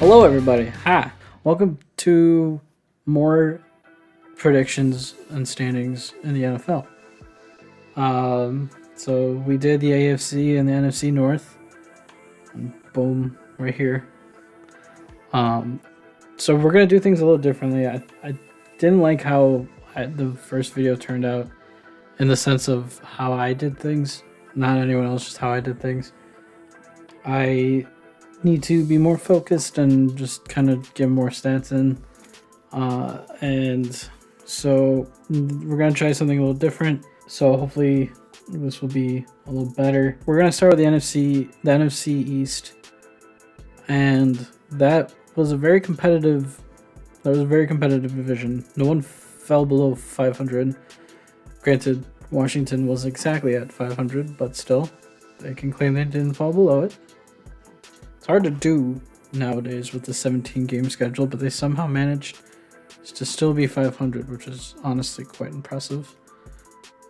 Hello, everybody. Hi. Welcome to more predictions and standings in the NFL. So we did the AFC and the NFC North. And boom, right here. So we're gonna do things a little differently. I didn't like how the first video turned out, in the sense of how I did things, not anyone else, just how I did things. I need to be more focused and just kind of get more stats in. And so we're going to try something a little different. So hopefully this will be a little better. We're going to start with the NFC East. And that was a very competitive division. No one fell below 500. Granted, Washington was exactly at 500, but still, they can claim they didn't fall below it. It's hard to do nowadays with the 17-game schedule, but they somehow managed to still be 500, which is honestly quite impressive.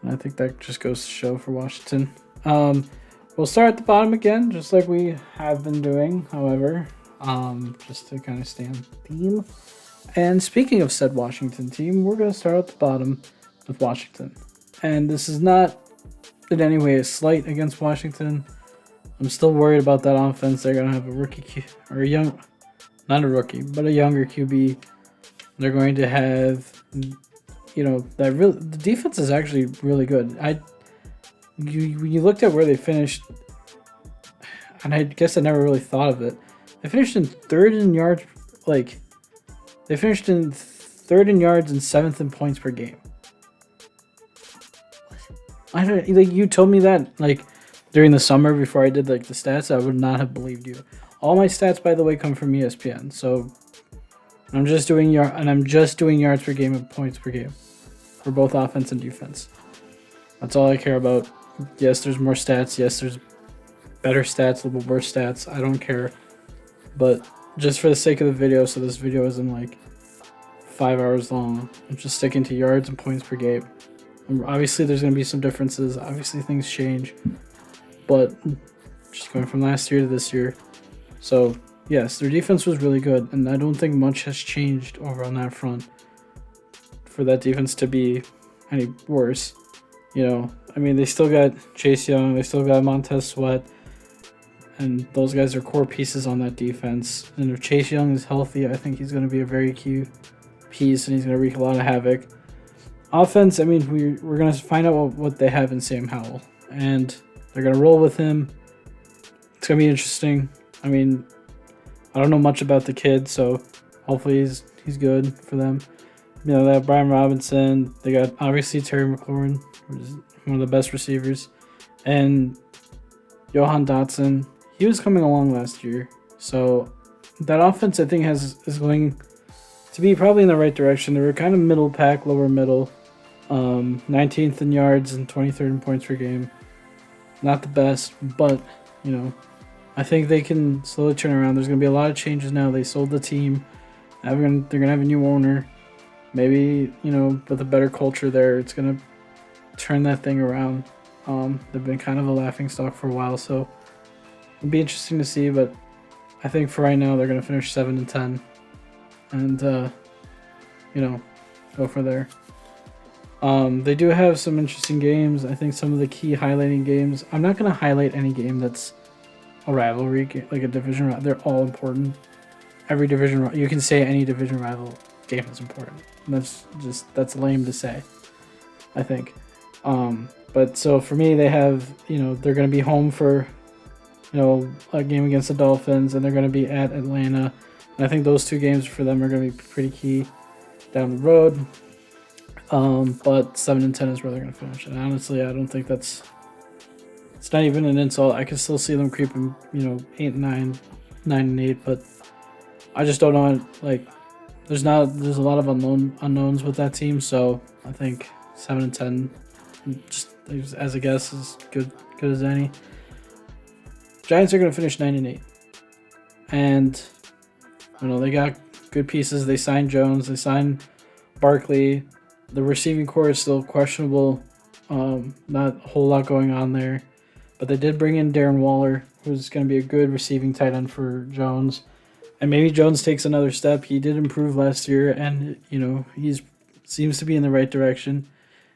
And I think that just goes to show for Washington. We'll start at the bottom again, just like we have been doing, however, just to kind of stay on theme. And speaking of said Washington team, we're going to start at the bottom with Washington. And this is not in any way a slight against Washington. I'm still worried about that offense. They're going to have a rookie, or a young, not a rookie, but a younger QB. They're going to have, the defense is actually really good. You looked at where they finished, and I guess I never really thought of it. They finished in third in yards, they finished in third in yards and seventh in points per game. You told me that, during the summer before I did the stats, I would not have believed you. All my stats, by the way, come from ESPN. So I'm just doing yards per game and points per game for both offense and defense. That's all I care about. Yes, there's more stats. Yes, there's better stats, a little worse stats. I don't care. But just for the sake of the video, so this video isn't 5 hours long, I'm just sticking to yards and points per game. Obviously, there's going to be some differences. Obviously, things change. But just going from last year to this year. So, yes, their defense was really good. And I don't think much has changed over on that front for that defense to be any worse. They still got Chase Young. They still got Montez Sweat. And those guys are core pieces on that defense. And if Chase Young is healthy, I think he's going to be a very key piece. And he's going to wreak a lot of havoc. Offense, we're going to find out what they have in Sam Howell. And they're going to roll with him. It's going to be interesting. I don't know much about the kid, so hopefully he's good for them. They have Brian Robinson. They got, obviously, Terry McLaurin, who's one of the best receivers. And Johan Dotson. He was coming along last year. So that offense, I think, is going to be probably in the right direction. They were kind of middle pack, lower middle. 19th in yards and 23rd in points per game. Not the best, but, I think they can slowly turn around. There's going to be a lot of changes now. They sold the team. They're going to have a new owner. Maybe, with a better culture there, it's going to turn that thing around. They've been kind of a laughingstock for a while, so it'll be interesting to see. But I think for right now, they're going to finish 7-10 and, go for there. They do have some interesting games. I think some of the key highlighting games. I'm not going to highlight any game that's a rivalry, like a division rival. They're all important. Every division, you can say any division rival game is important. That's lame to say, I think. But so for me, they have, they're going to be home for, a game against the Dolphins, and they're going to be at Atlanta. And I think those two games for them are going to be pretty key down the road. But 7-10 is where they're going to finish. And honestly, I don't think it's not even an insult. I can still see them creeping, 8-9, 9-8, but I just don't know. There's a lot of unknowns with that team. So I think 7-10, just as a guess, is good as any. Giants are going to finish 9-8. And, they got good pieces. They signed Jones. They signed Barkley. The receiving core is still questionable. Not a whole lot going on there. But they did bring in Darren Waller, who's going to be a good receiving tight end for Jones. And maybe Jones takes another step. He did improve last year, and he's seems to be in the right direction.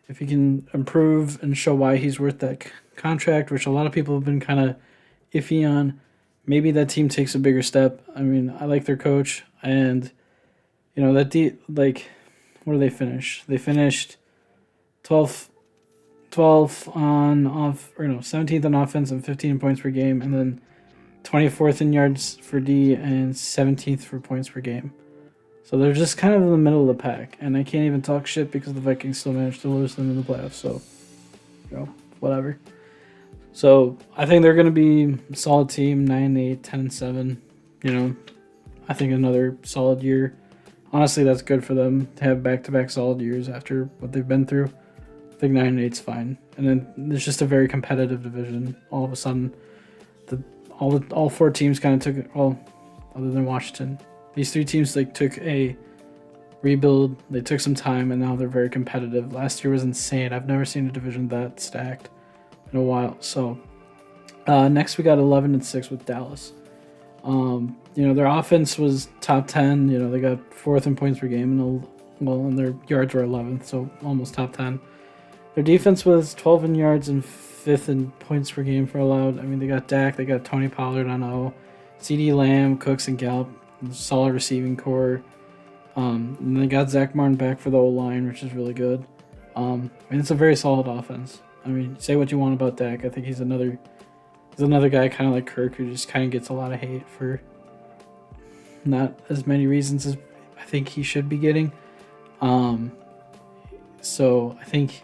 If he can improve and show why he's worth that contract, which a lot of people have been kind of iffy on, maybe that team takes a bigger step. I mean, I like their coach, and what do they finish? They finished 12th, 17th on offense and 15 points per game, and then 24th in yards for D and 17th for points per game. So they're just kind of in the middle of the pack, and I can't even talk shit because the Vikings still managed to lose them in the playoffs. So, whatever. So I think they're going to be a solid team, 9-8, 10-7. I think another solid year. Honestly, that's good for them to have back-to-back solid years after what they've been through. I think 9-8's fine. And then it's just a very competitive division. All of a sudden, all four teams kind of took it. Well, other than Washington, these three teams took a rebuild. They took some time, and now they're very competitive. Last year was insane. I've never seen a division that stacked in a while. So next we got 11-6 with Dallas. Their offense was top 10. They got fourth in points per game, and their yards were 11th, so almost top 10. Their defense was 12 in yards and 5th in points per game for allowed. I mean, they got Dak, they got Tony Pollard on O, CD Lamb, Cooks, and Gallup, solid receiving core. And they got Zach Martin back for the O-line, which is really good. It's a very solid offense. I mean, say what you want about Dak. I think he's another guy kind of like Kirk who just kind of gets a lot of hate for not as many reasons as I think he should be getting. So I think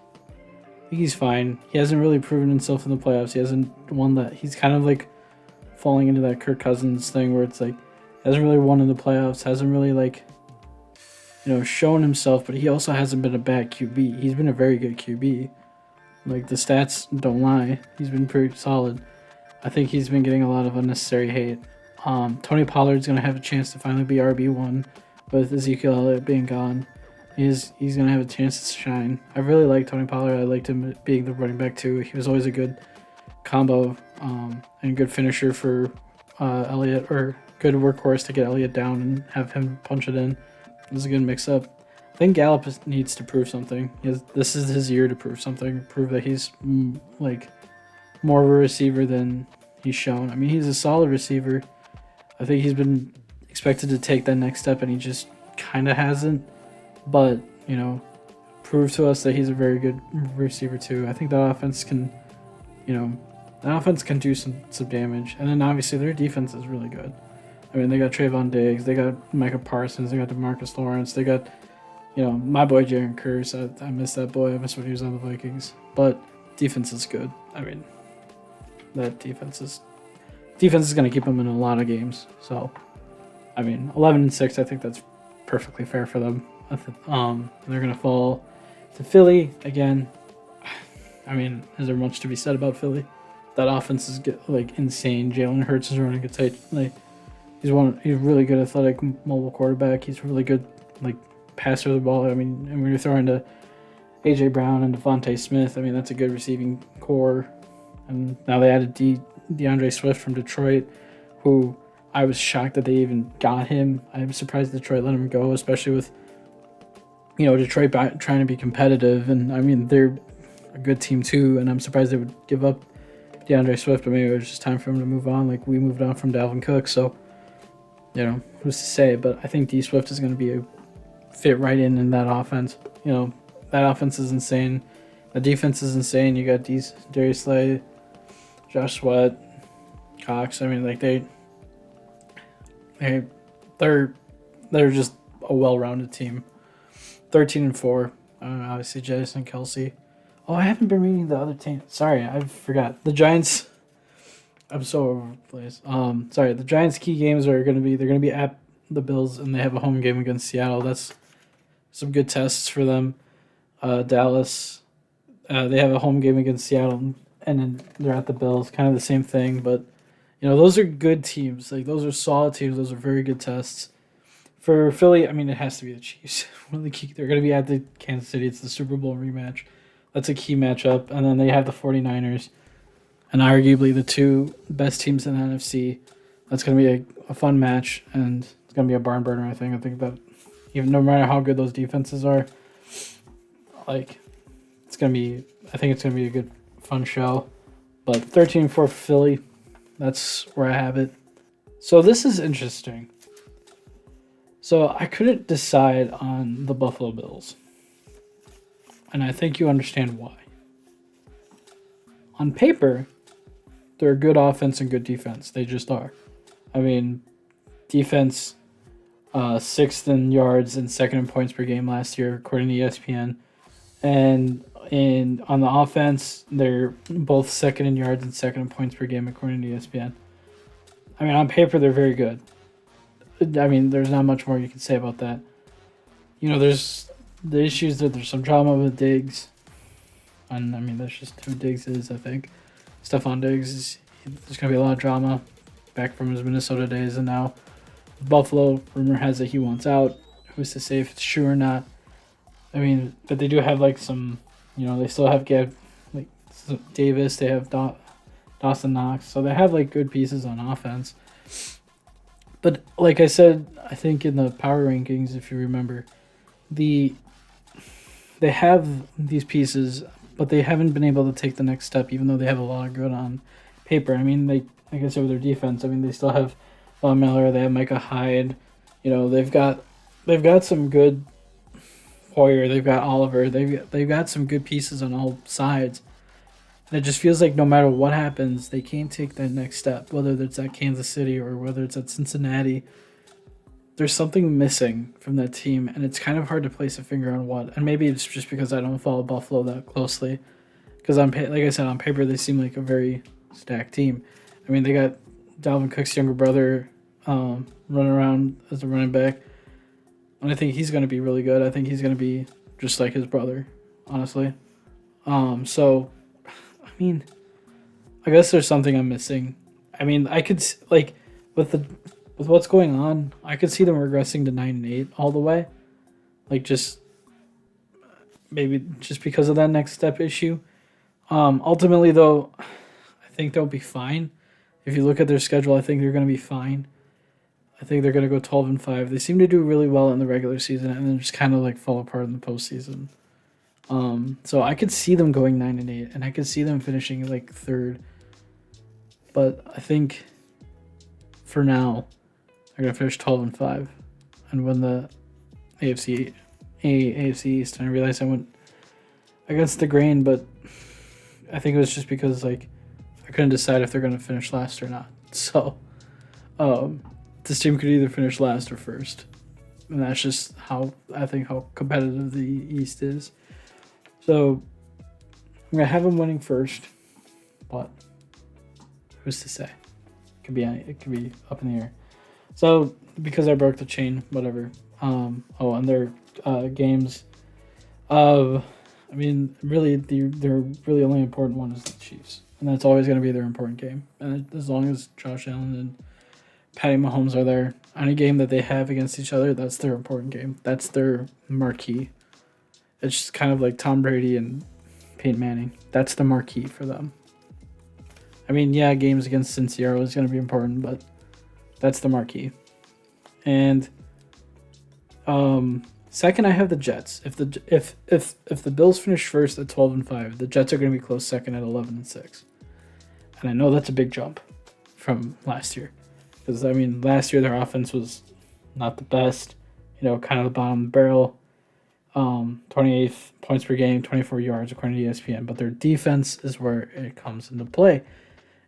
he's fine. He hasn't really proven himself in the playoffs. He hasn't won that. He's kind of like falling into that Kirk Cousins thing where it's like hasn't really won in the playoffs. Hasn't really shown himself. But he also hasn't been a bad QB. He's been a very good QB. Like the stats don't lie. He's been pretty solid. I think he's been getting a lot of unnecessary hate. Tony Pollard's gonna have a chance to finally be RB1 with Ezekiel Elliott being gone. He's going to have a chance to shine. I really like Tony Pollard. I liked him being the running back too. He was always a good combo and good finisher for Elliott, or good workhorse to get Elliott down and have him punch it in. It was a good mix-up. I think Gallup needs to prove something. This is his year to prove something, prove that he's more of a receiver than he's shown. I mean, he's a solid receiver. I think he's been expected to take that next step, and he just kind of hasn't. But, prove to us that he's a very good receiver too. I think that offense can, do some damage. And then obviously their defense is really good. I mean, they got Trayvon Diggs, they got Micah Parsons, they got DeMarcus Lawrence, they got, my boy Jaren Curse. I miss that boy. I miss when he was on the Vikings. But defense is good. I mean, that defense is going to keep them in a lot of games. So, I mean, 11-6, I think that's perfectly fair for them. They're going to fall to Philly again. I mean, is there much to be said about Philly? That offense is insane. Jalen Hurts is running a tight. He's really good athletic mobile quarterback. He's really good passer of the ball. I mean, and when you're throwing to AJ Brown and Devontae Smith, I mean that's a good receiving core. And now they added DeAndre Swift from Detroit, who I was shocked that they even got him. I'm surprised Detroit let him go, especially with Detroit trying to be competitive, and I mean they're a good team too, and I'm surprised they would give up DeAndre Swift, but maybe it was just time for him to move on, like we moved on from Dalvin Cook. So, who's to say? But I think D Swift is going to be a fit right in that offense. That offense is insane. The defense is insane. You got Darius Slay, Josh Sweat, Cox. I mean, they're just a well-rounded team. 13-4. Obviously, Jason Kelsey. Oh, I haven't been reading the other team. Sorry, I forgot. The Giants. I'm so over the place. Sorry, the Giants' key games they're going to be at the Bills, and they have a home game against Seattle. That's some good tests for them. Dallas, they have a home game against Seattle, and then they're at the Bills. Kind of the same thing, but those are good teams. Those are solid teams. Those are very good tests. For Philly, I mean, it has to be the Chiefs. They're going to be at the Kansas City. It's the Super Bowl rematch. That's a key matchup. And then they have the 49ers, and arguably the two best teams in the NFC. That's going to be a fun match, and it's going to be a barn burner, I think. I think that even no matter how good those defenses are, like, it's going to be, I think it's going to be a good, fun show. But 13-4 for Philly, that's where I have it. So this is interesting. So I couldn't decide on the Buffalo Bills. And I think you understand why. On paper, they're good offense and good defense. They just are. I mean, defense, 6th in yards and 2nd in points per game last year, according to ESPN. And on the offense, they're both 2nd in yards and 2nd in points per game, according to ESPN. I mean, on paper, they're very good. I mean, there's not much more you can say about that. You know, there's the issues that there's some drama with Diggs. And, I mean, that's just who Diggs is, I think. Stephon Diggs, there's going to be a lot of drama back from his Minnesota days. And now Buffalo, rumor has that he wants out. Who's to say if it's true or not? I mean, but they do have, like, some, you know, they still have like Davis. They have Dawson Knox. So they have, like, good pieces on offense. But like I said, I think in the power rankings, if you remember, they have these pieces, but they haven't been able to take the next step, even though they have a lot of good on paper. I mean, like I said, with their defense, I mean, they still have Von Miller, they have Micah Hyde, you know, they've got some good Hoyer, they've got Oliver, they've got some good pieces on all sides. And it just feels like no matter what happens, they can't take that next step, whether it's at Kansas City or whether it's at Cincinnati. There's something missing from that team, and it's kind of hard to place a finger on what. And maybe it's just because I don't follow Buffalo that closely. Because, like I said, on paper, they seem like a very stacked team. I mean, they got Dalvin Cook's younger brother running around as a running back. And I think he's going to be really good. I think he's going to be just like his brother, honestly. So... I mean, I guess there's something I'm missing. I mean, I could like with what's going on, I could see them regressing to 9-8 all the way. Like just maybe just because of that next step issue. Ultimately though, I think they'll be fine. If you look at their schedule, I think they're going to be fine. I think they're going to go 12-5. They seem to do really well in the regular season and then just kind of like fall apart in the postseason. So I could see them going 9-8, and I could see them finishing like 3rd. But I think for now, they're gonna finish 12-5 and win the AFC East. And I realized I went against the grain, but I think it was just because like I couldn't decide if they're gonna finish last or not. So this team could either finish last or first, and that's just how competitive the East is. So, I'm going to have them winning first, but who's to say? It could be up in the air. So, because I broke the chain, whatever. And their games, I mean, really, their really only important one is the Chiefs. And that's always going to be their important game. And as long as Josh Allen and Patty Mahomes are there, any game that they have against each other, that's their important game. That's their marquee. It's just kind of like Tom Brady and Peyton Manning. That's the marquee for them. I mean, yeah, games against Cincinnati is going to be important, but that's the marquee. And second, I have the Jets. If the Bills finish first at 12-5, the Jets are going to be close second at 11-6. And I know that's a big jump from last year, because I mean, last year their offense was not the best. You know, kind of the bottom of the barrel. 28th points per game, 24 yards according to ESPN, but their defense is where it comes into play.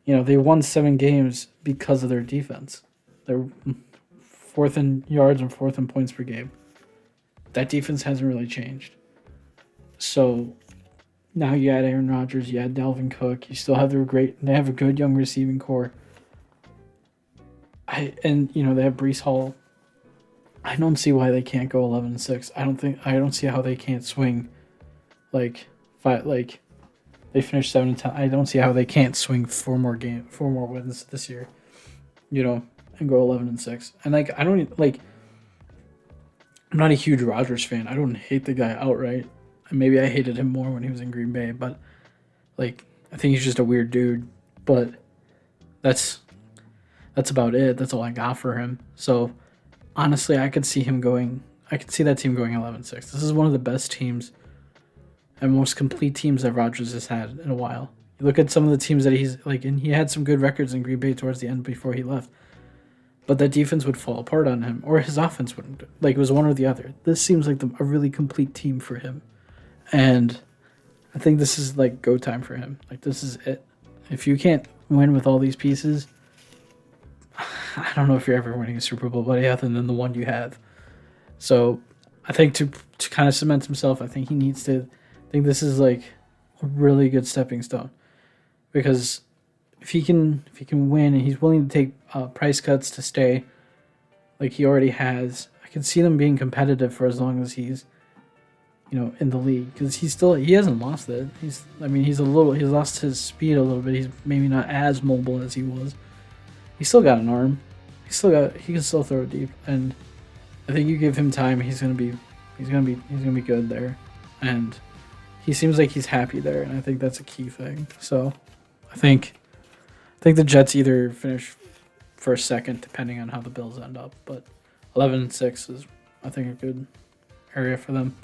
You know, they won 7 games because of their defense. They're 4th in yards and 4th in points per game. That defense hasn't really changed. So now you add Aaron Rodgers, you add Dalvin Cook, you still have they have a good young receiving core. They have Breece Hall. I don't see why they can't go 11-6. I don't see how they can't swing like they finished 7-10. I don't see how they can't swing 4 more wins this year. You know, and go 11-6. And like I'm not a huge Rodgers fan. I don't hate the guy outright. And maybe I hated him more when he was in Green Bay, but like I think he's just a weird dude. But that's That's about it. That's all I got for him. So honestly, I could see him going. I could see that team going 11-6. This is one of the best teams and most complete teams that Rodgers has had in a while. You look at some of the teams that he's like, and he had some good records in Green Bay towards the end before he left. But that defense would fall apart on him, or his offense wouldn't. Like, it was one or the other. This seems like a really complete team for him. And I think this is, like, go time for him. Like, this is it. If you can't win with all these pieces, I don't know if you're ever winning a Super Bowl, buddy, other than the one you have. So I think to kind of cement himself, I think he needs to. I think this is, like, a really good stepping stone. Because if he can win and he's willing to take price cuts to stay, like he already has, I can see them being competitive for as long as he's, in the league, because he hasn't lost it. He's lost his speed a little bit. He's maybe not as mobile as he was. He's still got an arm. He can still throw it deep, and I think you give him time, he's gonna be good there, and he seems like he's happy there, and I think that's a key thing. So I think the Jets either finish first, second, depending on how the Bills end up. But 11-6 is, I think, a good area for them.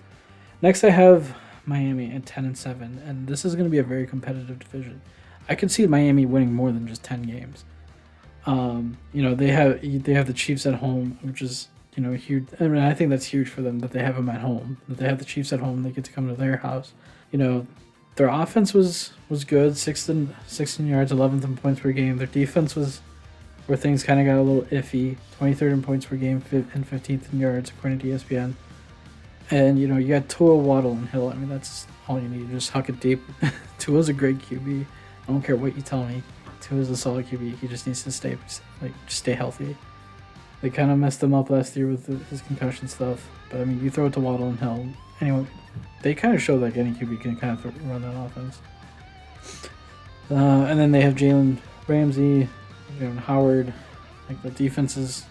Next, I have Miami at 10-7, and this is going to be a very competitive division. I could see Miami winning more than just 10 games. They have the Chiefs at home, which is huge. I mean, I think that's huge for them that they have them at home. That they have the Chiefs at home, they get to come to their house. Their offense was good, 16 yards, 11th in points per game. Their defense was where things kind of got a little iffy, 23rd in points per game and 15th in yards, according to ESPN. And, you got Tua, Waddle, and Hill. I mean, that's all you need. Just huck it deep. Tua's a great QB. I don't care what you tell me. Tua's a solid QB. He just needs to stay healthy. They kind of messed him up last year with his concussion stuff. But, I mean, you throw it to Waddle and Hill. Anyway, they kind of showed like any QB can kind of run that offense. And then they have Jalen Ramsey, Howard. Like, the defense is,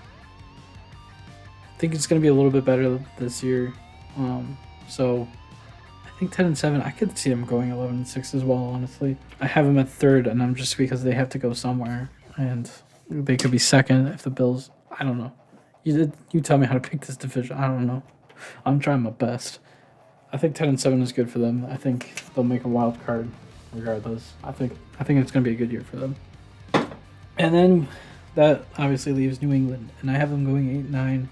I think it's going to be a little bit better this year. So I think 10-7. I could see them going 11-6 as well. Honestly, I have them at third, and I'm just because they have to go somewhere, and they could be second if the Bills. I don't know. You tell me how to pick this division. I don't know. I'm trying my best. I think 10-7 is good for them. I think they'll make a wild card regardless. I think it's going to be a good year for them. And then that obviously leaves New England, and I have them going 8-9.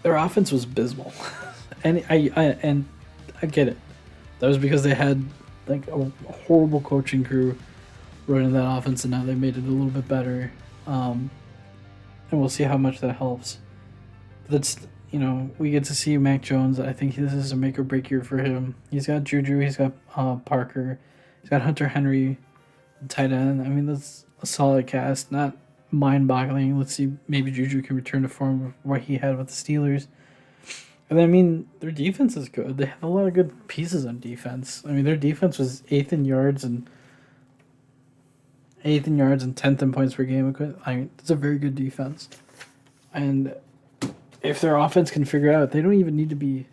Their offense was abysmal, and I get it. That was because they had like a horrible coaching crew running that offense, and now they made it a little bit better. And we'll see how much that helps. That's we get to see Mac Jones. I think this is a make or break year for him. He's got Juju. He's got Parker. He's got Hunter Henry, tight end. I mean, that's a solid cast. Not mind-boggling. Let's see, maybe Juju can return to form of what he had with the Steelers. And then, I mean, their defense is good. They have a lot of good pieces on defense. I mean, their defense was 8th in yards and 10th in points per game. I mean, it's a very good defense. And if their offense can figure it out, they don't even need to be,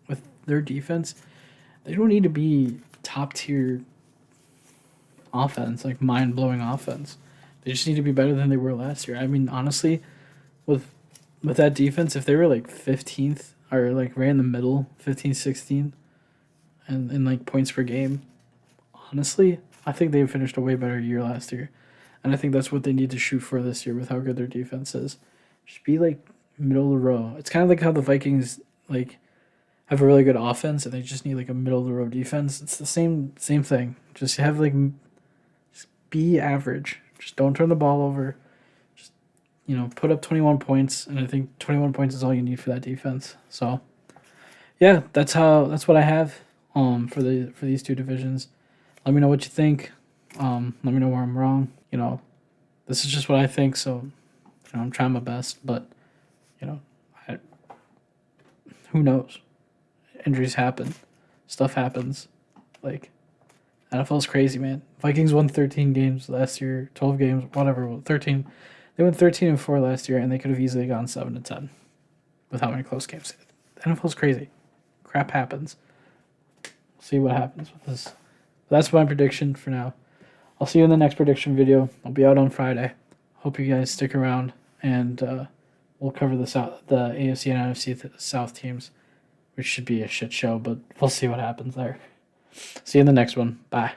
with their defense, they don't need to be top-tier offense, like mind-blowing offense. They just need to be better than they were last year. I mean, honestly, with that defense, if they were like 15th or like right in the middle, 15, 16, and in like points per game, honestly, I think they finished a way better year last year. And I think that's what they need to shoot for this year with how good their defense is. Just be like middle of the row. It's kind of like how the Vikings like have a really good offense and they just need like a middle of the row defense. It's the same thing. Just have like be average. Just don't turn the ball over. Just put up 21 points, and I think 21 points is all you need for that defense. So, yeah, that's what I have for these two divisions. Let me know what you think. Let me know where I'm wrong. This is just what I think. So, I'm trying my best, but who knows? Injuries happen. Stuff happens. Like, NFL's crazy, man. Vikings won 13 games last year, 12 games, whatever, 13. They went 13-4 last year, and they could have easily gone 7-10 with how many close games. NFL's crazy. Crap happens. We'll see what happens with this. But that's my prediction for now. I'll see you in the next prediction video. I'll be out on Friday. Hope you guys stick around, and we'll cover the AFC and NFC South teams, which should be a shit show, but we'll see what happens there. See you in the next one. Bye.